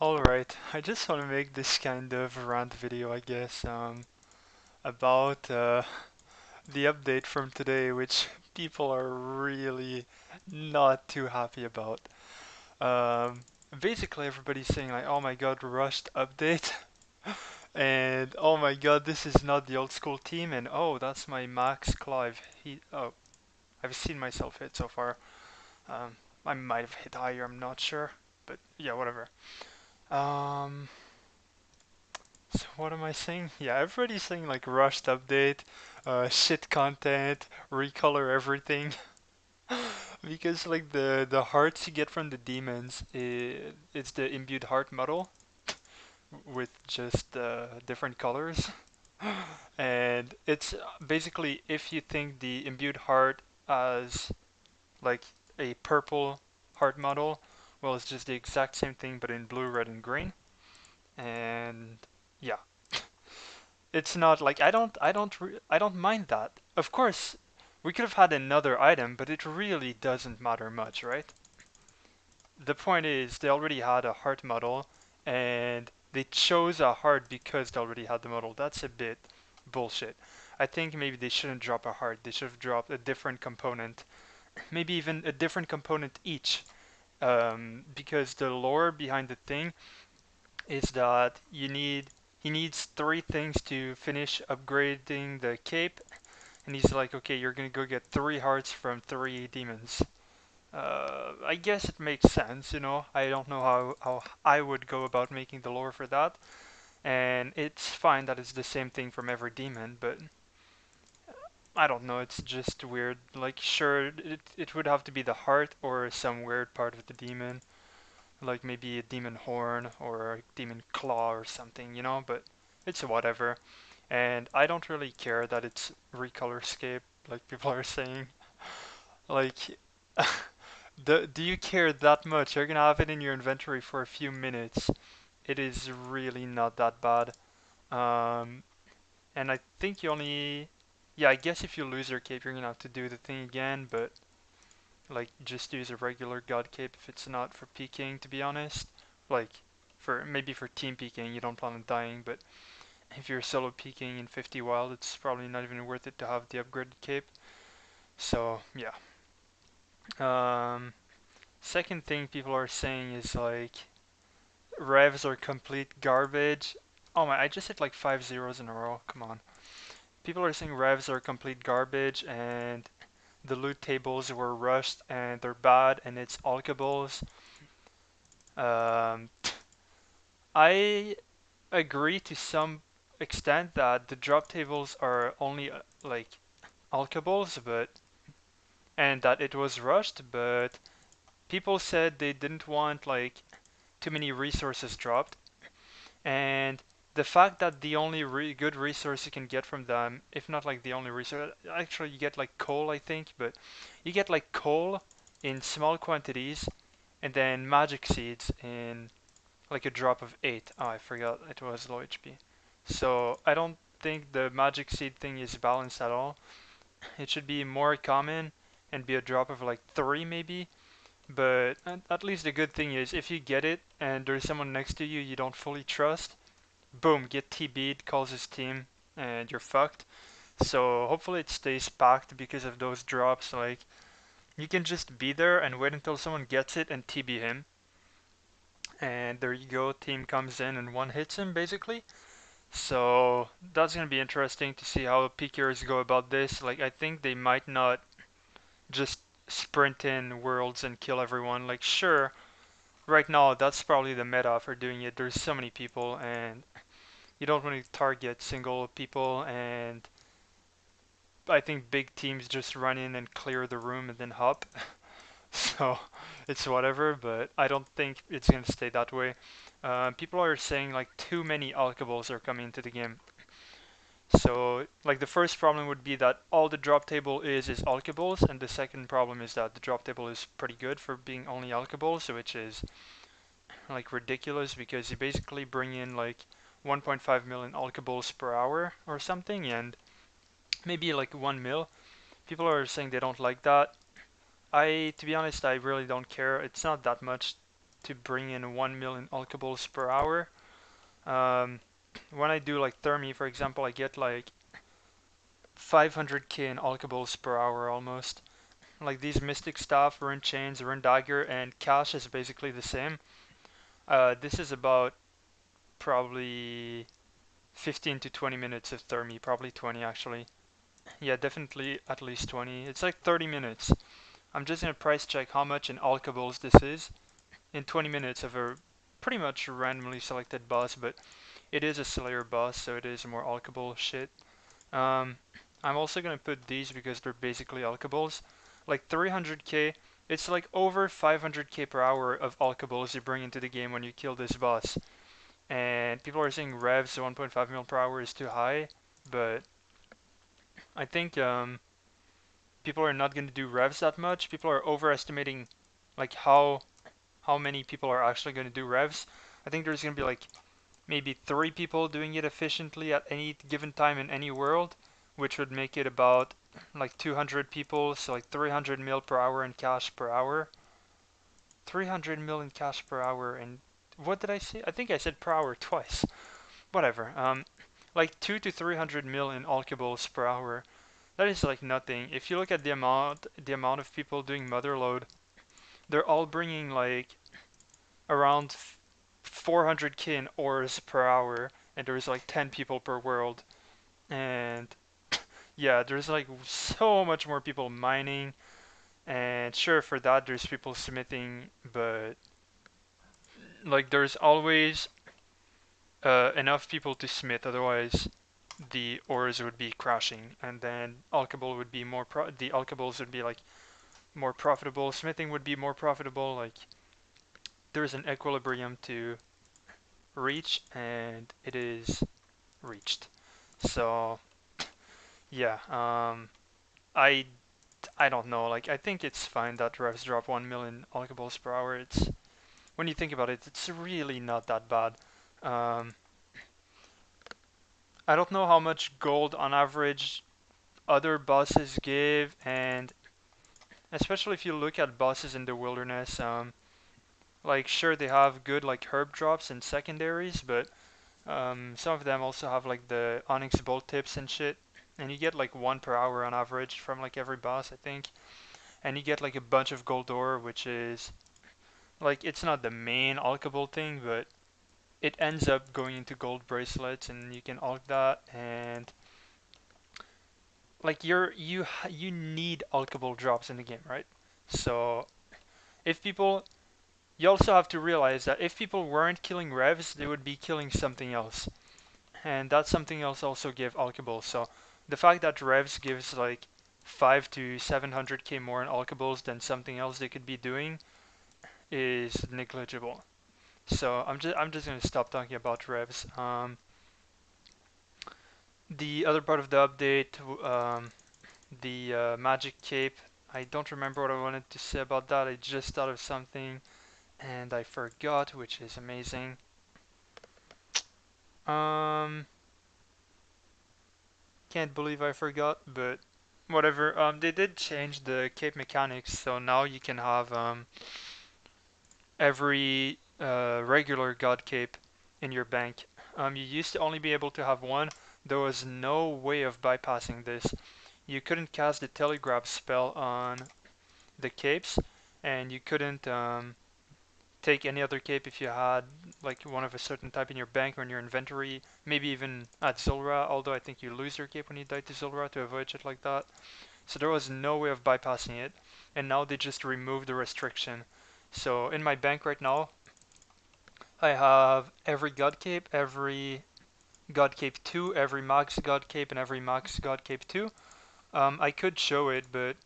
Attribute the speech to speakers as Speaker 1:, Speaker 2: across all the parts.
Speaker 1: Alright, I just want to make this kind of rant video, I guess, about the update from today, which people are really not too happy about. Um, Basically, everybody's saying like, "Oh my God, rushed update," and "Oh my God, this is not the old school team," and "Oh, that's my Max Clive." I've seen myself hit so far. Um, I might have hit higher, I'm not sure, but yeah, whatever. Um, So what am I saying? Yeah, everybody's saying like rushed update, shit content, recolor everything. Because like the hearts you get from the demons, it's the imbued heart model with just different colors. And it's basically if you think the imbued heart as like a purple heart model, well, it's just the exact same thing but in blue, red, and green. And yeah, it's not like I don't mind that. Of course, we could have had another item, but it really doesn't matter much, right? The point is they already had a heart model and they chose a heart because they already had the model. That's a bit bullshit. I think maybe they shouldn't drop a heart. They should have dropped a different component, maybe even a different component each. Because the lore behind the thing is that he needs three things to finish upgrading the cape, and he's like, okay, you're gonna go get three hearts from three demons. I guess it makes sense, you know. I don't know how I would go about making the lore for that, and it's fine that it's the same thing from every demon, but I don't know, it's just weird. Like, sure, it would have to be the heart or some weird part of the demon, like maybe a demon horn or a demon claw or something, you know, but it's whatever. And I don't really care that it's recolor scape, like people are saying. Like, do you care that much? You're gonna have it in your inventory for a few minutes. It is really not that bad. Um, and I think you only, yeah, I guess if you lose your cape, you're gonna have to do the thing again, but like just use a regular god cape if it's not for peeking, to be honest. Like, for maybe for team peeking, you don't plan on dying, but if you're solo peeking in 50 wild, it's probably not even worth it to have the upgraded cape. So yeah. Um, Second thing people are saying is like revs are complete garbage. Oh my, I just hit like 5 zeros in a row. Come on. People are saying revs are complete garbage and the loot tables were rushed and they're bad and it's alkables. Um, I agree to some extent that the drop tables are only like alkables, but and that it was rushed, but people said they didn't want like too many resources dropped, and the fact that the only good resource you can get from them, if not like the only resource, actually you get like coal, I think, but you get like coal in small quantities, and then magic seeds in like a drop of 8. Oh, I forgot it was low HP. So I don't think the magic seed thing is balanced at all. It should be more common and be a drop of like 3 maybe. But at least the good thing is if you get it and there's someone next to you you don't fully trust, boom, get TB'd, calls his team, and you're fucked. So hopefully it stays packed because of those drops. Like you can just be there and wait until someone gets it and TB him. And there you go, team comes in and one hits him basically. So that's gonna be interesting to see how PKers go about this. Like I think they might not just sprint in worlds and kill everyone. Like sure, right now that's probably the meta for doing it. There's so many people and you don't want to target single people, and I think big teams just run in and clear the room and then hop. So it's whatever, but I don't think it's gonna stay that way. People are saying like too many alkables are coming into the game. So like the first problem would be that all the drop table is alkables, and the second problem is that the drop table is pretty good for being only alkables, which is like ridiculous because you basically bring in like 1.5 million alkables per hour or something, and maybe like 1 mil. People are saying they don't like that. To be honest, I really don't care. It's not that much. to bring in 1 million alkables per hour. When I do like Thermi, for example, I get like 500k in alkables per hour almost. Like these Mystic Staff, Rune Chains, Rune Dagger, and Cash is basically the same. This is about probably 15 to 20 minutes of Thermi, probably 20 actually. Yeah, definitely at least 20. It's like 30 minutes. I'm just gonna price check how much in alkables this is in 20 minutes of a pretty much randomly selected boss, but it is a Slayer boss, so it is more alkable shit. Um, I'm also gonna put these because they're basically alkables. Like 300k, it's like over 500k per hour of alkables you bring into the game when you kill this boss. And people are saying revs 1.5 mil per hour is too high, but I think people are not gonna do revs that much. People are overestimating like how many people are actually gonna do revs. I think there's gonna be like maybe 3 people doing it efficiently at any given time in any world, which would make it about like 200 people, so like 300 mil per hour in cash per hour. 300 mil in cash per hour, and what did I say? I think I said per hour twice. Whatever. Like 2 to 300 mil in alkables per hour. That is like nothing. If you look at the amount of people doing Motherload, they're all bringing like around 400k in ores per hour, and there's like 10 people per world. And yeah, there's like so much more people mining, and sure, for that there's people smithing, but like there's always enough people to smith, otherwise the ores would be crashing, and then alkable would be the alkables would be like more profitable, smithing would be more profitable. Like there's an equilibrium to reach, and it is reached. So yeah, I I don't know. Like I think it's fine that revs drop 1 million alkables per hour. It's when you think about it, it's really not that bad. Um, I don't know how much gold on average other bosses give, and especially if you look at bosses in the wilderness, like sure they have good like herb drops and secondaries, but some of them also have like the onyx bolt tips and shit, and you get like 1 per hour on average from like every boss, I think. And you get like a bunch of gold ore, which is like it's not the main alchable thing, but it ends up going into gold bracelets, and you can alch that, and like you need alchable drops in the game, right? So if people you also have to realize that if people weren't killing revs, they would be killing something else, and that something else also give alchables. So the fact that revs gives like 5 to 700k more in alchables than something else they could be doing is negligible. So I'm just gonna stop talking about revs. The other part of the update, the magic cape. I don't remember what I wanted to say about that. I just thought of something and I forgot, which is amazing. Um, can't believe I forgot, but whatever. They did change the cape mechanics, so now you can have every regular god cape in your bank. You used to only be able to have one. There was no way of bypassing this. You couldn't cast the telegraph spell on the capes, and you couldn't take any other cape if you had like one of a certain type in your bank or in your inventory. Maybe even at Zulrah, although I think you lose your cape when you die to Zulrah to avoid shit like that. So there was no way of bypassing it, and now they just removed the restriction. So in my bank right now, I have every God Cape, every God Cape 2, every Max God Cape, and every Max God Cape 2. I could show it, but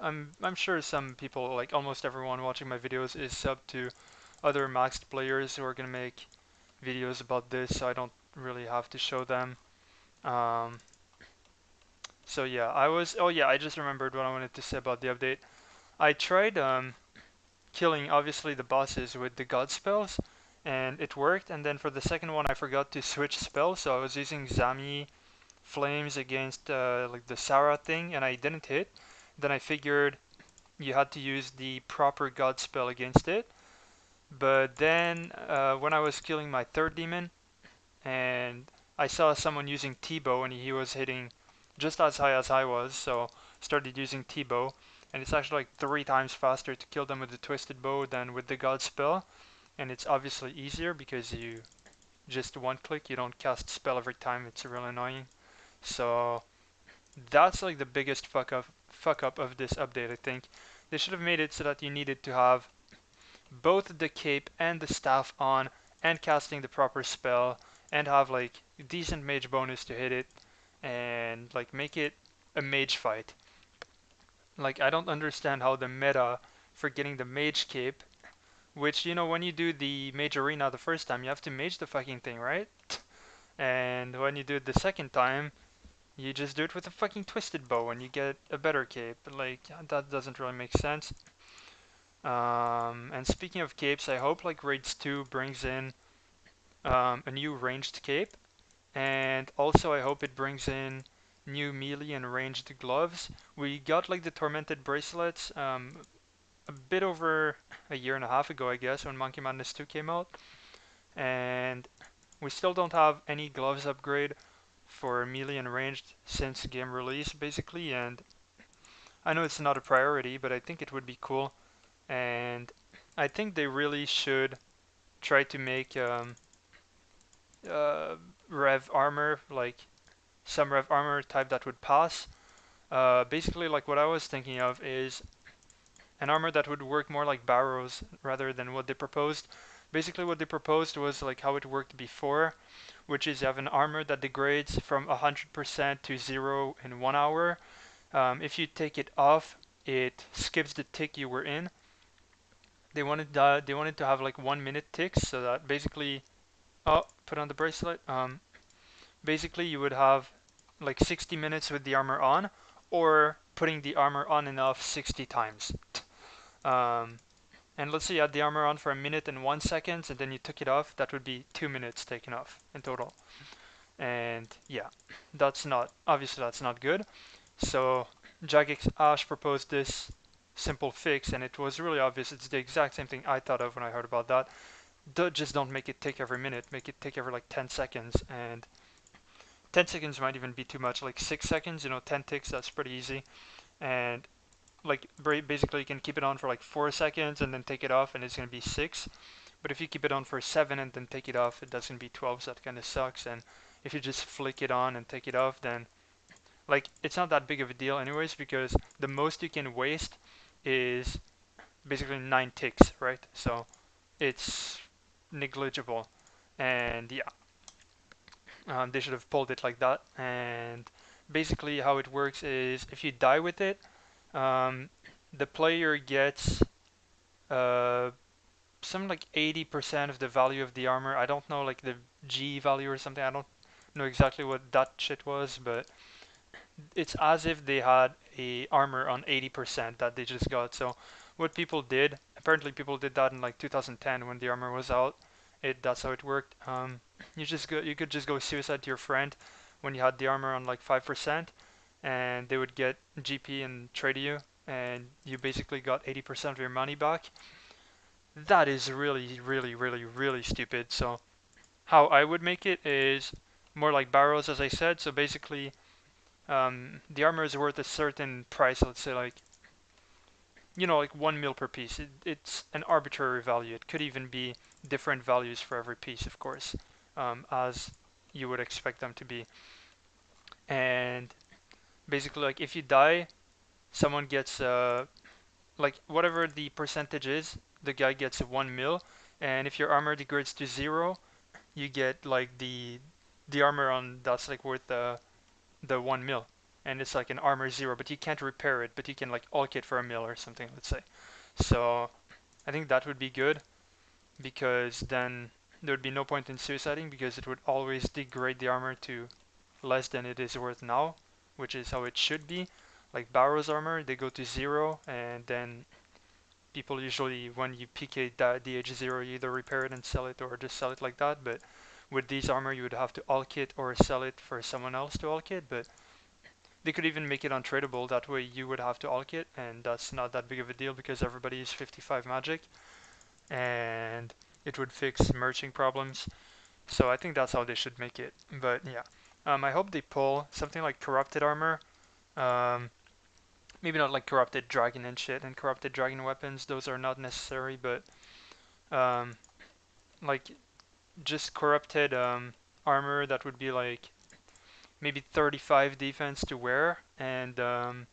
Speaker 1: I'm sure some people, like almost everyone watching my videos, is sub to other maxed players who are gonna make videos about this, so I don't really have to show them. Um, so yeah, oh yeah, I just remembered what I wanted to say about the update. I tried killing obviously the bosses with the god spells, and it worked. And then for the second one, I forgot to switch spells, so I was using Zami Flames against like the Sarah thing, and I didn't hit. Then I figured you had to use the proper god spell against it. But then when I was killing my third demon, and I saw someone using T-bow, and he was hitting just as high as I was, so started using T-bow, and it's actually like 3 times faster to kill them with the twisted bow than with the god spell, and it's obviously easier because you just one click, you don't cast spell every time. It's really annoying. So that's like the biggest fuck up of this update, I think. They should have made it so that you needed to have both the cape and the staff on and casting the proper spell and have like decent mage bonus to hit it and like make it a mage fight. Like I don't understand how the meta for getting the mage cape, which when you do the mage arena the first time you have to mage the fucking thing, right? And when you do it the second time, you just do it with a fucking twisted bow and you get a better cape. Like that doesn't really make sense. And speaking of capes, I hope like Raids 2 brings in a new ranged cape, and also I hope it brings in new melee and ranged gloves. We got like the Tormented bracelets a bit over a year and a half ago, I guess, when Monkey Madness 2 came out, and we still don't have any gloves upgrade for melee and ranged since game release, basically. And I know it's not a priority, but I think it would be cool, and I think they really should try to make uh, rev armor, like some rev armor type that would pass. Basically, like what I was thinking of is an armor that would work more like Barrows rather than what they proposed. Basically, what they proposed was like how it worked before, which is you have an armor that degrades from 100% to 0 in 1 hour. If you take it off, it skips the tick you were in. They wanted to have like 1 minute ticks, so that basically, oh, put on the bracelet. Basically, you would have like 60 minutes with the armor on, or putting the armor on and off 60 times. Um, and let's say you had the armor on for a minute and 1 second, and then you took it off. That would be 2 minutes taken off in total. And yeah, that's not good. So Jagex Ash proposed this simple fix, and it was really obvious. It's the exact same thing I thought of when I heard about that. Just don't make it tick every minute. Make it tick every like 10 seconds, and 10 seconds might even be too much. Like 6 seconds, 10 ticks, that's pretty easy. And like basically you can keep it on for like 4 seconds and then take it off, and it's going to be 6. But if you keep it on for 7 and then take it off, that's going to be 12, so that kind of sucks. And if you just flick it on and take it off, then like it's not that big of a deal anyways, because the most you can waste is basically 9 ticks, right? So it's negligible. And yeah, they should have pulled it like that. And basically how it works is if you die with it, um, the player gets uh, some like 80% of the value of the armor. I don't know like the G value or something. I don't know exactly what that shit was, but it's as if they had a armor on 80% that they just got. So what people did, apparently people did that in like 2010 when the armor was out. That's how it worked. You could just go suicide to your friend when you had the armor on like 5%, and they would get GP and trade you, and you basically got 80% of your money back. That is really, really, really, really stupid. So how I would make it is more like Barrows, as I said. So basically, the armor is worth a certain price. Let's say like like 1 mil per piece. It's an arbitrary value. It could even be different values for every piece, of course, as you would expect them to be. And basically, like if you die, someone gets like whatever the percentage is, the guy gets 1 mil. And if your armor degrades to 0, you get like the armor on that's like worth the 1 mil, and it's like an armor 0, but you can't repair it, but you can like ulk it for a mil or something, let's say. So I think that would be good, because then there would be no point in suiciding, because it would always degrade the armor to less than it is worth now, which is how it should be. Like Barrow's armor, they go to 0, and then people usually, when you PK that DH0, you either repair it and sell it or just sell it like that. But with these armor, you would have to ulk it or sell it for someone else to ulk it. But they could even make it untradeable. That way you would have to ulk it, and that's not that big of a deal because everybody is 55 magic. and it would fix merging problems. So I think that's how they should make it. But yeah, I hope they pull something like corrupted armor. Um, Maybe not like corrupted dragon and shit and corrupted dragon weapons. Those are not necessary, but um, like just corrupted armor that would be like maybe 35 defense to wear and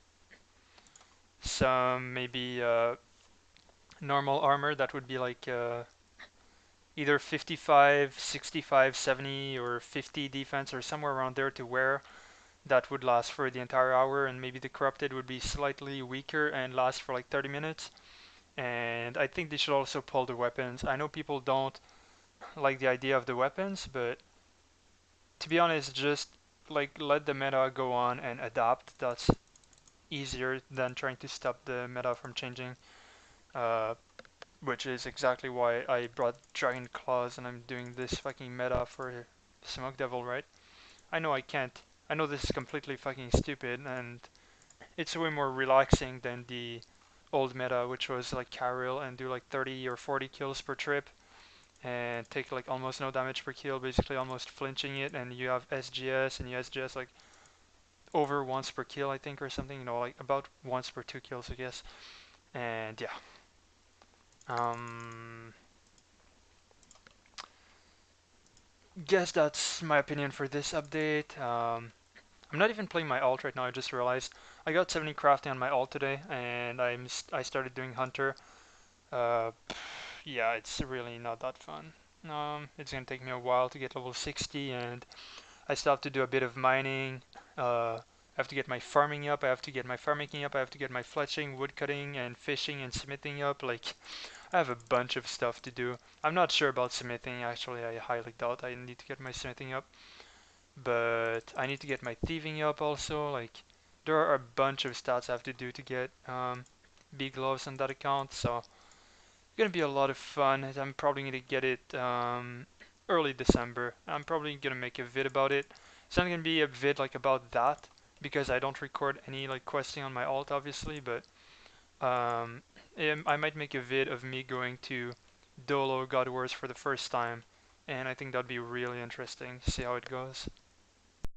Speaker 1: some maybe normal armor that would be like either 55, 65, 70 or 50 defense or somewhere around there to wear that would last for the entire hour, and maybe the corrupted would be slightly weaker and last for like 30 minutes. And I think they should also pull the weapons. I know people don't like the idea of the weapons, but to be honest, just like let the meta go on and adapt. That's easier than trying to stop the meta from changing. Uh, which is exactly why I brought Dragon Claws and I'm doing this fucking meta for Smoke Devil, right? I know I can't. I know this is completely fucking stupid and it's way more relaxing than the old meta, which was like Carriel and do like 30 or 40 kills per trip and take like almost no damage per kill, basically almost flinching it, and you have SGS and you SGS like over once per kill, I think, or something, like about once per 2 kills, I guess. And yeah. Um, guess that's my opinion for this update. I'm not even playing my alt right now. I just realized I got 70 crafting on my alt today, and I started doing hunter. Uh, yeah, it's really not that fun. It's gonna take me a while to get level 60, and I still have to do a bit of mining. I have to get my farming up. I have to get my farming up. I have to get my fletching, woodcutting, and fishing and smithing up. Like I have a bunch of stuff to do. I'm not sure about smithing. Actually, I highly doubt I need to get my smithing up. But I need to get my thieving up also. Like there are a bunch of stats I have to do to get big gloves on that account. So it's gonna be a lot of fun. I'm probably gonna get it early December. I'm probably gonna make a vid about it. It's not gonna be a vid like about that because I don't record any like questing on my alt obviously, but um, I might make a vid of me going to Dolo God Wars for the first time, and I think that'd be really interesting to see how it goes.